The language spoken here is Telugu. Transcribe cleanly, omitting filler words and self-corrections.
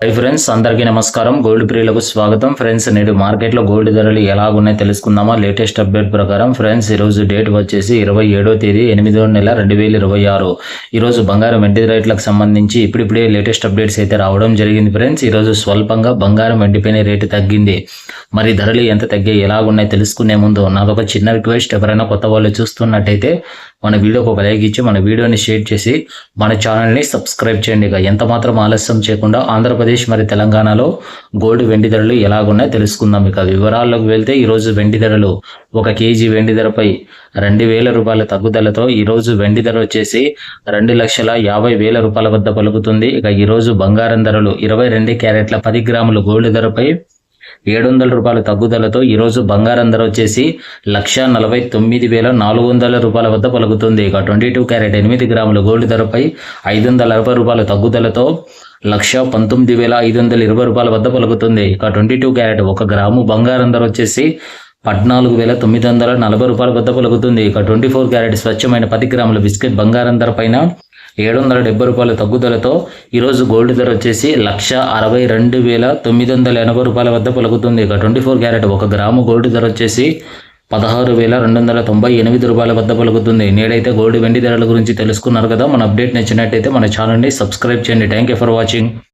హై ఫ్రెండ్స్, అందరికీ నమస్కారం. గోల్డ్ ప్రియులకు స్వాగతం. ఫ్రెండ్స్, నేడు మార్కెట్లో గోల్డ్ ధరలు ఎలా ఉన్నాయో తెలుసుకుందామా. లేటెస్ట్ అప్డేట్ ప్రకారం ఫ్రెండ్స్, ఈరోజు డేట్ వచ్చేసి 27వ తేదీ 8వ నెల 2026. ఈరోజు బంగారం వెండి రేట్లకు సంబంధించి ఇప్పుడిప్పుడే లేటెస్ట్ అప్డేట్స్ అయితే రావడం జరిగింది. ఫ్రెండ్స్, ఈరోజు స్వల్పంగా బంగారం వెండిపైన రేటు తగ్గింది. మరి ధరలు ఎంత తగ్గాయి, ఎలా ఉన్నాయో తెలుసుకునే ముందు నాదొక చిన్న రిక్వెస్ట్. ఎవరైనా కొత్త వాళ్ళు చూస్తున్నట్టయితే మన వీడియోకి ఒక లైక్ ఇచ్చి మన వీడియోని షేర్ చేసి మన ఛానల్ని సబ్స్క్రైబ్ చేయండి. ఇక ఎంత మాత్రం ఆలస్యం చేయకుండా ఆంధ్రప్రదేశ్ మరి తెలంగాణలో గోల్డ్ వెండి ధరలు ఎలాగున్నాయో తెలుసుకుందాం. ఇక వివరాల్లోకి వెళ్తే ఈరోజు వెండి ధరలు 1 కేజీ వెండి ధరపై 2,000 రూపాయల తగ్గుదలతో ఈరోజు వెండి ధర వచ్చేసి 2,50,000 రూపాయల వద్ద పలుకుతుంది. ఇక ఈరోజు బంగారం ధరలు 22 క్యారెట్ల 10 గ్రాముల గోల్డ్ ధరపై 700 రూపాయల తగ్గుదలతో ఈరోజు బంగారం ధర వచ్చేసి 1,49,400 రూపాయల వద్ద పలుకుతుంది. ఇక 22 క్యారెట్ 8 గ్రాముల గోల్డ్ ధరపై 560 రూపాయల తగ్గుదలతో 1,19,520 రూపాయల వద్ద పలుకుతుంది. ఇక 22 క్యారెట్ 1 గ్రాము బంగారం ధర వచ్చేసి 14,940 రూపాయల వద్ద పలుకుతుంది. ఇక 24 క్యారెట్ స్వచ్ఛమైన 10 గ్రాముల బిస్కెట్ బంగారం ధర పైన 770 రూపాయల తగ్గుదలతో ఈరోజు గోల్డ్ ధర వచ్చేసి 1,62,980 రూపాయల వద్ద పలుకుతుంది. ఇక 24 క్యారెట్ 1 గ్రాము గోల్డ్ ధర వచ్చేసి 16,298 రూపాయల వద్ద పలుకుతుంది. నేడైతే గోల్డ్ వెండి ధరల గురించి తెలుసుకున్నారు కదా. మన అప్డేట్ నచ్చినట్టయితే మన ఛానల్ని సబ్స్క్రైబ్ చేయండి. Thank you for watching.